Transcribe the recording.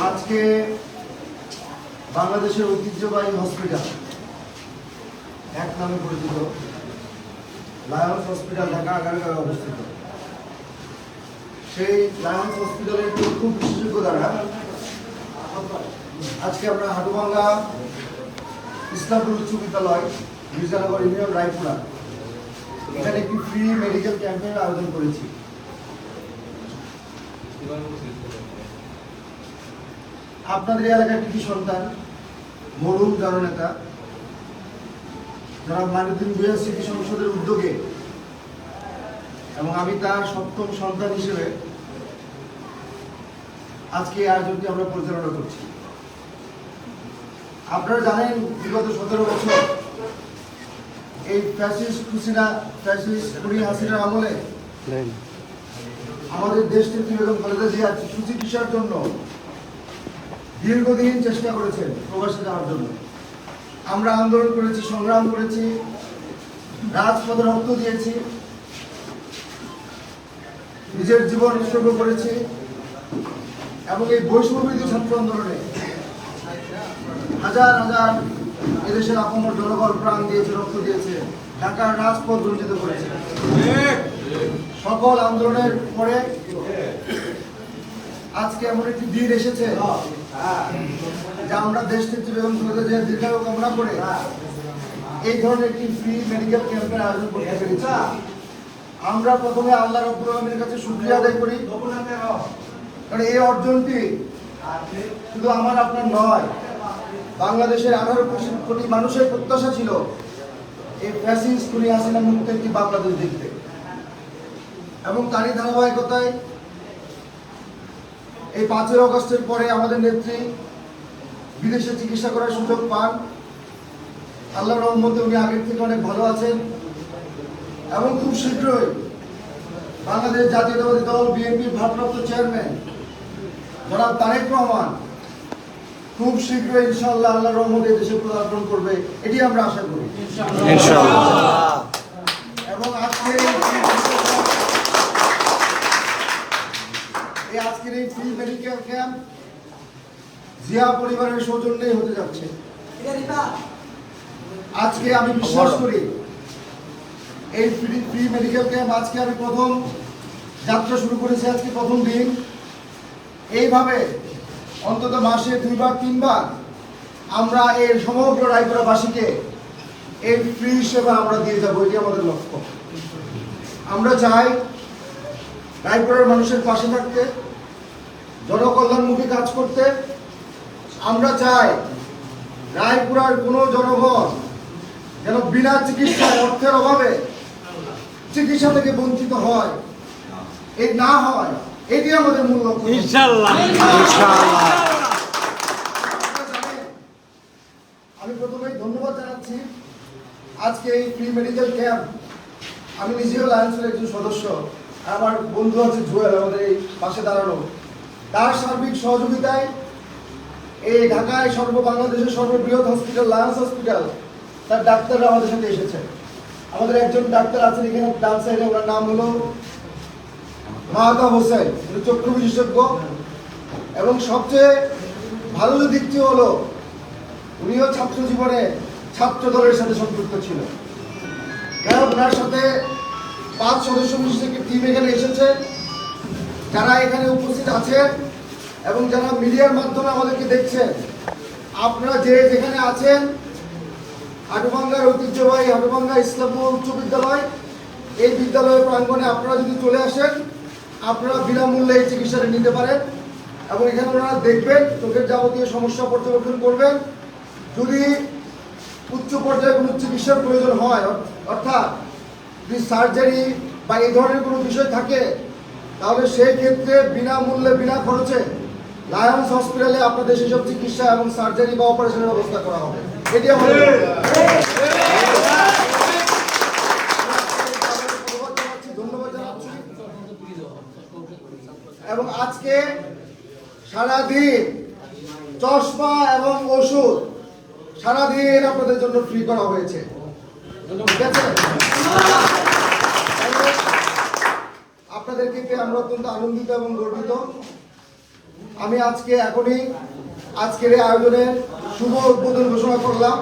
আজকে বাংলাদেশের ঐতিহ্যবাহী হসপিটাল এক নামে পরিচিত লায়ন্স হসপিটাল ঢাকা আগারগাঁওয়ে অবস্থিত। সেই লায়ন্স হসপিটালের খুব বিশেষজ্ঞ দ্বারা আজকে আমরা হাটুভাঙ্গা ইসলামপুর উচ্চ বিদ্যালয় মির্জানগর ইউনিয়ন রায়পুরা এখানে একটি ফ্রি মেডিকেল ক্যাম্পের আয়োজন করেছি। আপনাদের এলাকার কৃতি সন্তান মরহুম জননেতা যারা মাইনুদ্দিন ভূঁইয়া স্মৃতি সংসদের উদ্যোগে এবং আমি তার সপ্তম সন্তান হিসেবে আজকে এই আয়োজনটি আমরা পরিচালনা করছি। আপনারা জানেন বিগত 17 বছর এই ফ্যাসিস্ট হাসিনার আমলে আমাদের দেশ থেকে বেগম খালেদা জিয়া সুচিকিৎসার জন্য দীর্ঘদিন চেষ্টা করেছেন প্রবাসে যাওয়ার জন্য। আমরা আন্দোলন করেছি, সংগ্রাম করেছি, রাজপথে রক্ত দিয়েছি, নিজের জীবন উৎসর্গ করেছি এবং এই বৈষম্যবিরোধী ছাত্র আন্দোলনে হাজার হাজার এদেশের আপামর জনগণ প্রাণ দিয়েছে, রক্ত দিয়েছে, ঢাকার রাজপথ রঞ্জিত করেছে। সকল আন্দোলনের পরে আজকে এমন একটি দিন এসেছে যা আমরা দেশ থেকে বেগম খালেদা জিয়ার দীর্ঘায়ু কামনা করে এই ধরনের একটি ফ্রি মেডিকেল ক্যাম্পের আয়োজন করতে পেরেছি। আমরা প্রথমে আল্লাহ রাব্বুল আলামিনের কাছে শুকরিয়া আদায় করি, কারণ এই অর্জনটি শুধু আমার আপনার নয়, বাংলাদেশের 18 কোটি মানুষের প্রত্যাশা ছিল এই ফ্যাসিস্ট হাসিনা মুক্ত একটি বাংলাদেশ দেখতে। এবং তারই ধারাবাহিকতায় এই 5 আগস্টের পরে আমাদের নেত্রী বিদেশে চিকিৎসা করার সুযোগ পান। আল্লাহর রহমতে উনি আগের থেকে অনেক ভালো আছেন এবং খুব শীঘ্রই বাংলাদেশ জাতীয়তাবাদী দল বিএনপির ভারপ্রাপ্ত চেয়ারম্যান জনাব তারেক রহমান খুব শীঘ্রই ইনশাআল্লাহ আল্লাহর রহমতে দেশে পদার্পণ করবে, এটি আমরা আশা করি ইনশাআল্লাহ। এবং আজকের এই ফ্রি মেডিকেল ক্যাম্প জিয়া পরিবারের সৌজন্যে হতে যাচ্ছে। আজকে আমি বিশ্বাস করি এই ফ্রি মেডিকেল ক্যাম্প আজকে আমি প্রথম যাত্রা শুরু করেছি, আজকে প্রথম দিন। এইভাবে অন্তত মাসে 2-3 বার আমরা এই সমগ্র রায়পুরাবাসীকে এই ফ্রি সেবা আমরা দিয়ে যাবো, এটি আমাদের লক্ষ্য। আমরা চাই রায়পুরের মানুষের পাশে থাকতে, জনকল্যাণমুখী কাজ করতে। আমরা চাই রায়পুরার কোনো জনগণ যেন বিনা চিকিৎসায় অর্থের অভাবে চিকিৎসা থেকে বঞ্চিত হয়, এই না হয়, এটি আমাদের মূল লক্ষ্য ইনশাআল্লাহ। আমি প্রথমেই ধন্যবাদ জানাচ্ছি আজকে এই ফ্রি মেডিকেল ক্যাম্প। আমি নিজেও লায়ন্সের একজন সদস্য, আমার বন্ধু আছে জুয়েল আমাদের এই পাশে দাঁড়ানো, তার সার্বিক সহযোগিতায় এই ঢাকায় বাংলাদেশের সর্ববৃহৎ হসপিটাল লায়ন্স হসপিটাল তার ডাক্তাররা আমাদের সাথে এসেছে। আমাদের একজন ডাক্তার আছেন এখানে ডান সাইডে, ওনার নাম হলো মাহাতা হোসেন, উনি চক্ষু বিশেষজ্ঞ। এবং সবচেয়ে ভালো দিকটি হলো উনিও ছাত্র জীবনে ছাত্র দলের সাথে সম্পৃক্ত ছিল। ওনার সাথে 5 সদস্য বিশিষ্ট টিম এখানে এসেছে, যারা এখানে উপস্থিত আছেন এবং যারা মিডিয়ার মাধ্যমে আমাদেরকে দেখছেন। আপনারা যে যেখানে আছেন, হাটুভাঙ্গার ঐতিহ্যবাহী হাটুভাঙ্গা ইসলামপুর উচ্চ বিদ্যালয়, এই বিদ্যালয়ের প্রাঙ্গণে আপনারা যদি চলে আসেন, আপনারা বিনামূল্যে এই চিকিৎসাটা নিতে পারেন। এবং এখানে ওনারা দেখবেন, চোখের যাবতীয় সমস্যা পর্যবেক্ষণ করবেন। যদি উচ্চ পর্যায়ে কোনো চিকিৎসার প্রয়োজন হয়, অর্থাৎ যদি সার্জারি বা এই ধরনের কোনো বিষয় থাকে, তাহলে সেই ক্ষেত্রে বিনামূল্যে বিনা খরচে লায়ন্স হসপিটালে আপনাদের সেসব চিকিৎসা এবং সার্জারি বা অপারেশনের ব্যবস্থা করা হবে, এটি আমাদের। ধন্যবাদ জানাচ্ছি। এবং আজকে সারাদিন চশমা এবং ওষুধ সারাদিন আপনাদের জন্য ফ্রি করা হয়েছে, ঠিক আছে? আপনাদেরকে পেয়ে আমরা অত্যন্ত আনন্দিত এবং গর্বিত। আমি আজকে এখনই আজকের এই আয়োজনের শুভ উদ্বোধন ঘোষণা করলাম।